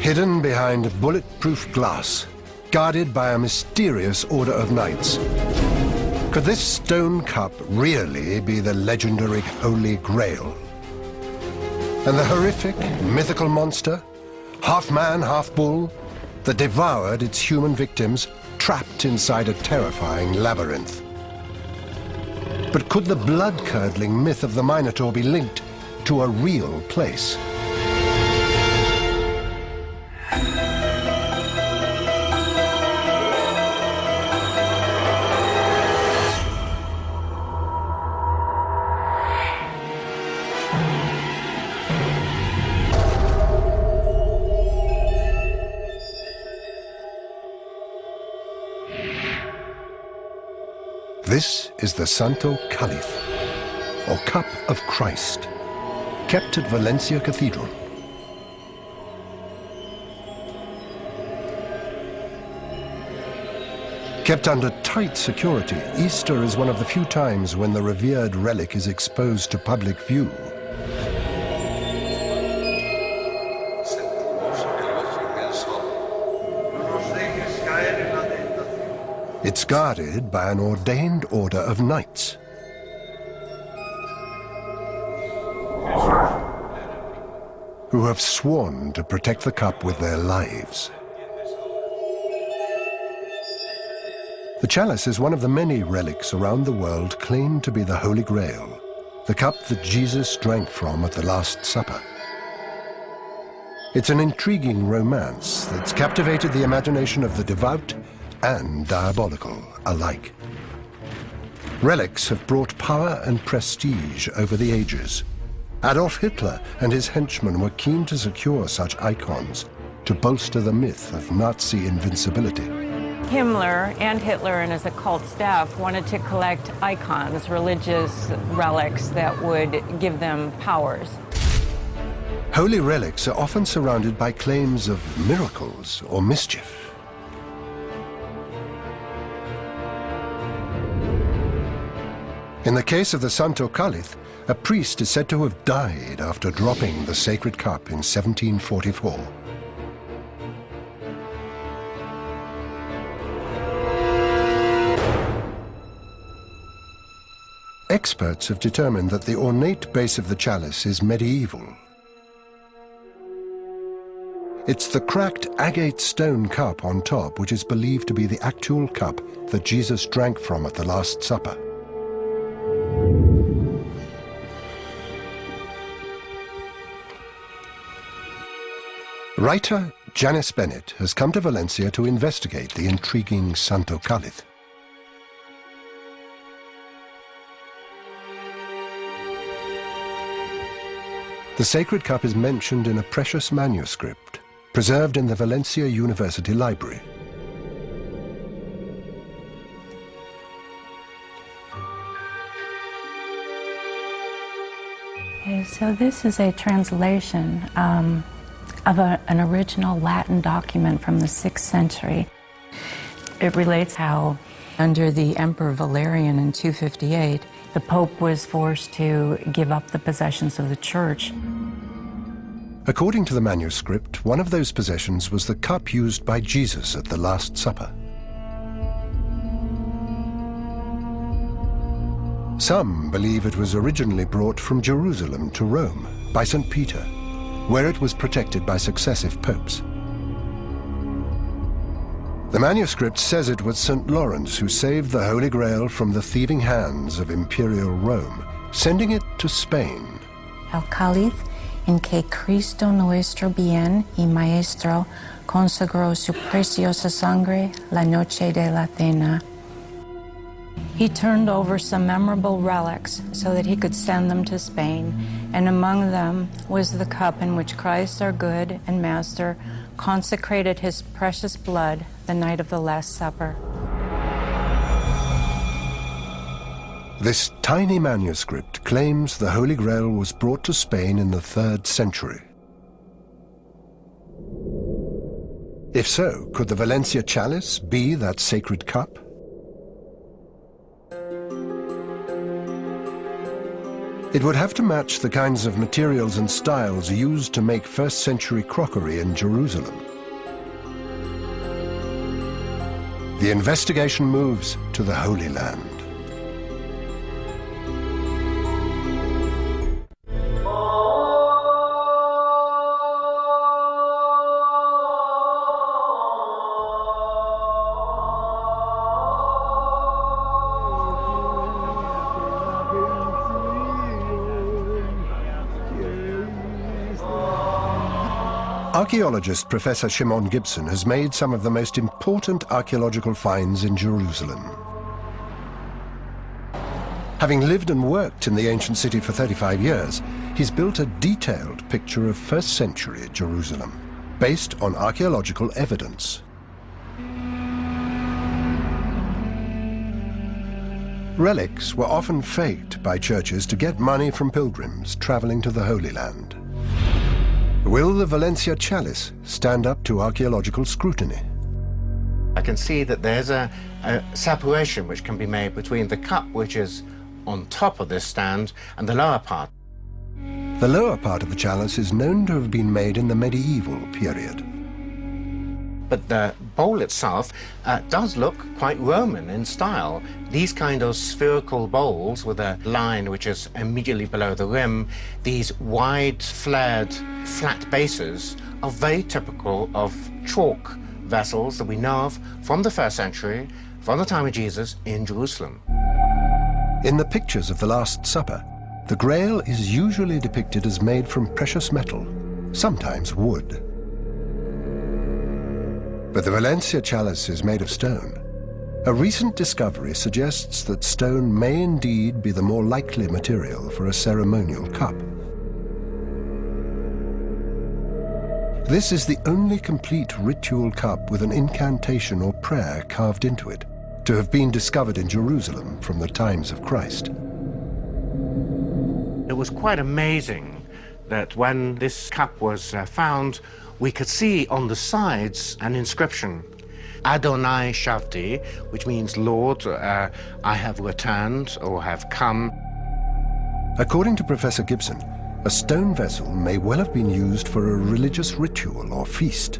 Hidden behind bulletproof glass, guarded by a mysterious order of knights. Could this stone cup really be the legendary Holy Grail? And the horrific, mythical monster, half man, half bull, that devoured its human victims, trapped inside a terrifying labyrinth. But could the blood-curdling myth of the Minotaur be linked to a real place? This is the Santo Cáliz, or Cup of Christ, kept at Valencia Cathedral. Kept under tight security, Easter is one of the few times when the revered relic is exposed to public view. It's guarded by an ordained order of knights. Who have sworn to protect the cup with their lives. The chalice is one of the many relics around the world claimed to be the Holy Grail, the cup that Jesus drank from at the Last Supper. It's an intriguing romance that's captivated the imagination of the devout and diabolical alike. Relics have brought power and prestige over the ages. Adolf Hitler and his henchmen were keen to secure such icons to bolster the myth of Nazi invincibility. Himmler and Hitler and his occult staff wanted to collect icons, religious relics that would give them powers. Holy relics are often surrounded by claims of miracles or mischief. In the case of the Santo Cáliz, a priest is said to have died after dropping the sacred cup in 1744. Experts have determined that the ornate base of the chalice is medieval. It's the cracked agate stone cup on top which is believed to be the actual cup that Jesus drank from at the Last Supper. Writer Janice Bennett has come to Valencia to investigate the intriguing Santo Cáliz. The sacred cup is mentioned in a precious manuscript, preserved in the Valencia University Library. Okay, so this is a translation of an original Latin document from the 6th century. It relates how, under the Emperor Valerian in 258, the Pope was forced to give up the possessions of the church. According to the manuscript, one of those possessions was the cup used by Jesus at the Last Supper. Some believe it was originally brought from Jerusalem to Rome by St. Peter, where it was protected by successive popes. The manuscript says it was St. Lawrence who saved the Holy Grail from the thieving hands of Imperial Rome, sending it to Spain. El cáliz en que Cristo nuestro bien y Maestro consagró su preciosa sangre la noche de la cena. He turned over some memorable relics so that he could send them to Spain, and among them was the cup in which Christ, our good and Master, consecrated his precious blood the night of the Last Supper. This tiny manuscript claims the Holy Grail was brought to Spain in the 3rd century. If so, could the Valencia chalice be that sacred cup? It would have to match the kinds of materials and styles used to make first-century crockery in Jerusalem. The investigation moves to the Holy Land. Archaeologist Professor Shimon Gibson has made some of the most important archaeological finds in Jerusalem. Having lived and worked in the ancient city for 35 years, he's built a detailed picture of first-century Jerusalem, based on archaeological evidence. Relics were often faked by churches to get money from pilgrims traveling to the Holy Land. Will the Valencia chalice stand up to archaeological scrutiny? I can see that there's a separation which can be made between the cup which is on top of this stand and the lower part. The lower part of the chalice is known to have been made in the medieval period. But the bowl itself does look quite Roman in style. These kind of spherical bowls with a line which is immediately below the rim, these wide flared flat bases are very typical of chalk vessels that we know of from the first century, from the time of Jesus in Jerusalem. In the pictures of the Last Supper, the Grail is usually depicted as made from precious metal, sometimes wood. But the Valencia chalice is made of stone. A recent discovery suggests that stone may indeed be the more likely material for a ceremonial cup. This is the only complete ritual cup with an incantation or prayer carved into it, to have been discovered in Jerusalem from the times of Christ. It was quite amazing that when this cup was found, we could see on the sides an inscription, Adonai Shavti, which means Lord, I have returned or have come. According to Professor Gibson, a stone vessel may well have been used for a religious ritual or feast.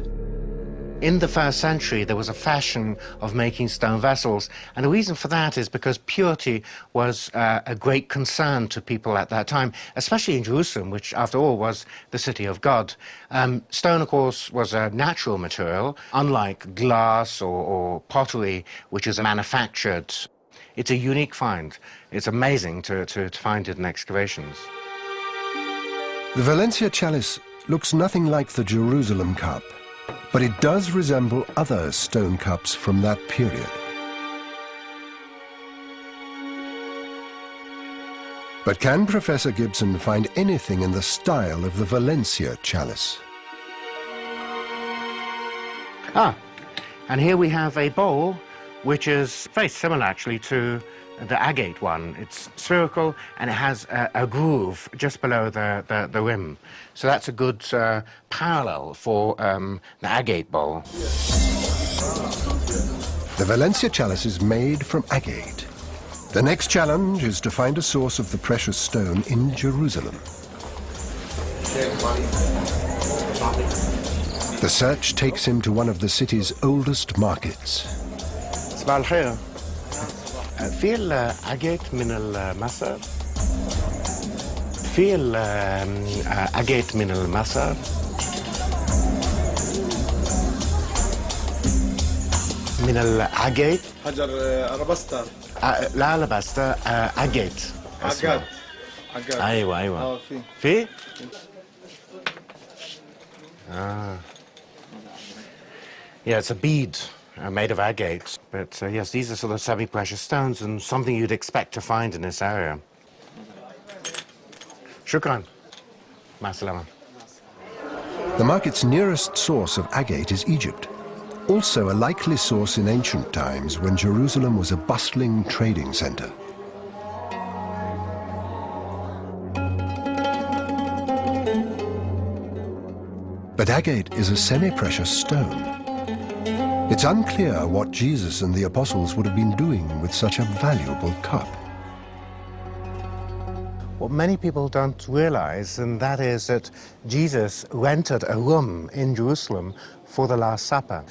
In the first century, there was a fashion of making stone vessels, and the reason for that is because purity was a great concern to people at that time, especially in Jerusalem, which, after all, was the city of God. Stone, of course, was a natural material, unlike glass or pottery, which is manufactured. It's a unique find. It's amazing to find it in excavations. The Valencia chalice looks nothing like the Jerusalem cup, but it does resemble other stone cups from that period. But can Professor Gibson find anything in the style of the Valencia chalice? And here we have a bowl which is very similar actually to the agate one. It's spherical and it has a groove just below the rim. So that's a good parallel for the agate bowl. The Valencia chalice is made from agate. The next challenge is to find a source of the precious stone in Jerusalem. The search takes him to one of the city's oldest markets. في الأجيت من المصر في الأجيت من المصر من الأجيت حجر أربستا لا أربستا أجيت عقاد أيوة في Yeah, it's a bead made of agate, but yes, these are sort of semi-precious stones and something you'd expect to find in this area. Shukran. Masalama. The market's nearest source of agate is Egypt, also a likely source in ancient times when Jerusalem was a bustling trading center. But agate is a semi-precious stone. It's unclear what Jesus and the apostles would have been doing with such a valuable cup. what many people don't realize, and that is that Jesus rented a room in Jerusalem for the Last Supper.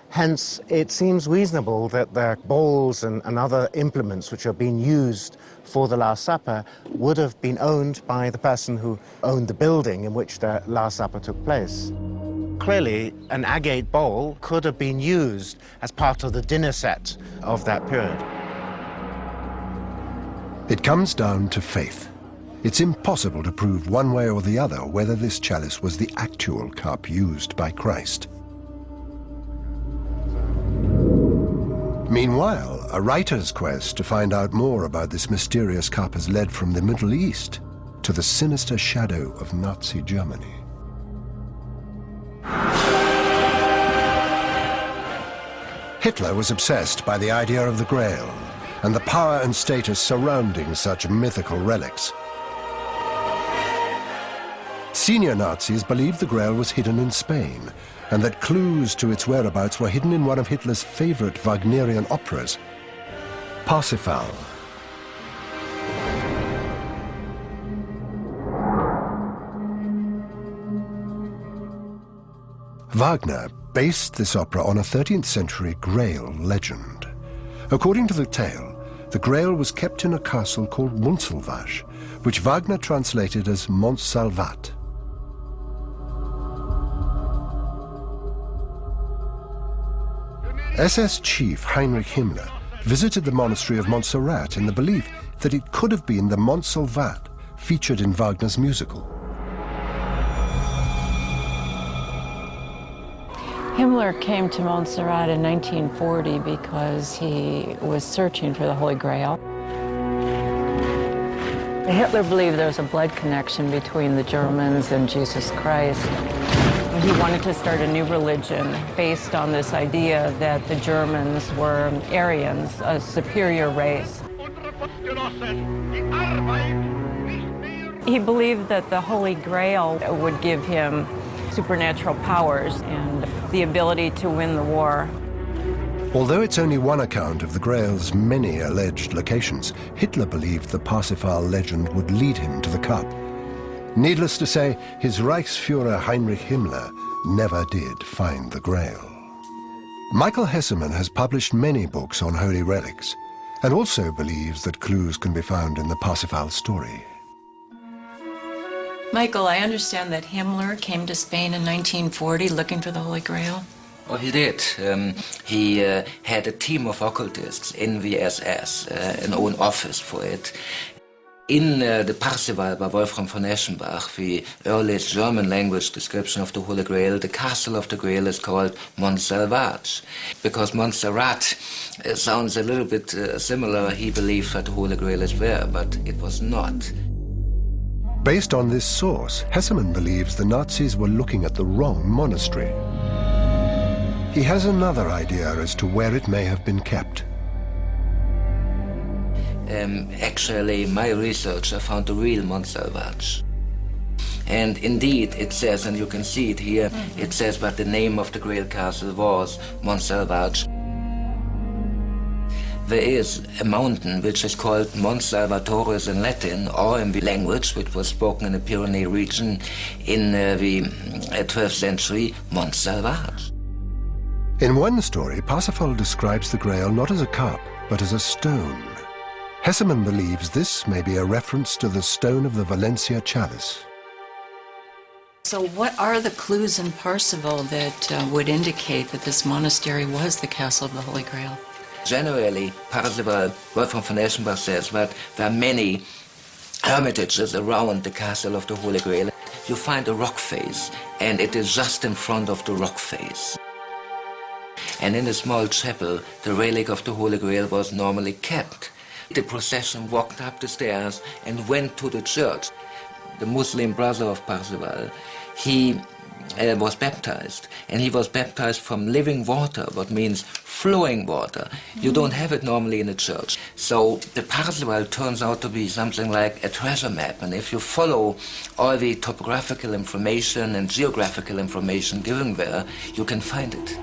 Hence, it seems reasonable that the bowls and other implements which are being used for the Last Supper would have been owned by the person who owned the building in which the Last Supper took place. Clearly, an agate bowl could have been used as part of the dinner set of that period. It comes down to faith. It's impossible to prove one way or the other whether this chalice was the actual cup used by Christ. Meanwhile, a writer's quest to find out more about this mysterious cup has led from the Middle East to the sinister shadow of Nazi Germany. Hitler was obsessed by the idea of the Grail and the power and status surrounding such mythical relics. Senior Nazis believed the Grail was hidden in Spain, and that clues to its whereabouts were hidden in one of Hitler's favorite Wagnerian operas, Parsifal. Wagner based this opera on a 13th century Grail legend. According to the tale, the Grail was kept in a castle called Montsalvat, which Wagner translated as Montsalvat. SS chief Heinrich Himmler visited the monastery of Montserrat in the belief that it could have been the Montsalvat featured in Wagner's musical. Himmler came to Montserrat in 1940 because he was searching for the Holy Grail. Hitler believed there was a blood connection between the Germans and Jesus Christ. He wanted to start a new religion based on this idea that the Germans were Aryans, a superior race. He believed that the Holy Grail would give him supernatural powers and the ability to win the war. Although it's only one account of the Grail's many alleged locations, Hitler believed the Parsifal legend would lead him to the cup. Needless to say, his Reichsfuhrer Heinrich Himmler never did find the Grail. Michael Hesseman has published many books on holy relics and also believes that clues can be found in the Parsifal story. Michael, I understand that Himmler came to Spain in 1940 looking for the Holy Grail. Oh, he did. He had a team of occultists in the SS, an own office for it. In the Parzival by Wolfram von Eschenbach, the earliest German language description of the Holy Grail, the castle of the Grail is called Montsalvat. Because Montserrat sounds a little bit similar, he believed that the Holy Grail is there, but it was not. Based on this source, Hesseman believes the Nazis were looking at the wrong monastery. He has another idea as to where it may have been kept. Actually, my research, I found the real Montsalvat. And indeed, it says, and you can see it here, it says that the name of the Grail Castle was Montsalvat. There is a mountain which is called Mons Salvatoris in Latin, or in the language which was spoken in the Pyrenees region in the 12th century, Montsalvat. In one story, Parsifal describes the Grail not as a cup, but as a stone. Hesseman believes this may be a reference to the stone of the Valencia chalice. So what are the clues in Parzival that would indicate that this monastery was the castle of the Holy Grail? Generally, Parzival, Wolfram von Eschenbach says that there are many hermitages around the castle of the Holy Grail. You find a rock face, and it is just in front of the rock face. And in a small chapel, the relic of the Holy Grail was normally kept. The procession walked up the stairs and went to the church. The Muslim brother of Parzival, he was baptized, and he was baptized from living water, what means flowing water. You don't have it normally in a church. So the Parzival turns out to be something like a treasure map, and if you follow all the topographical information and geographical information given there, you can find it.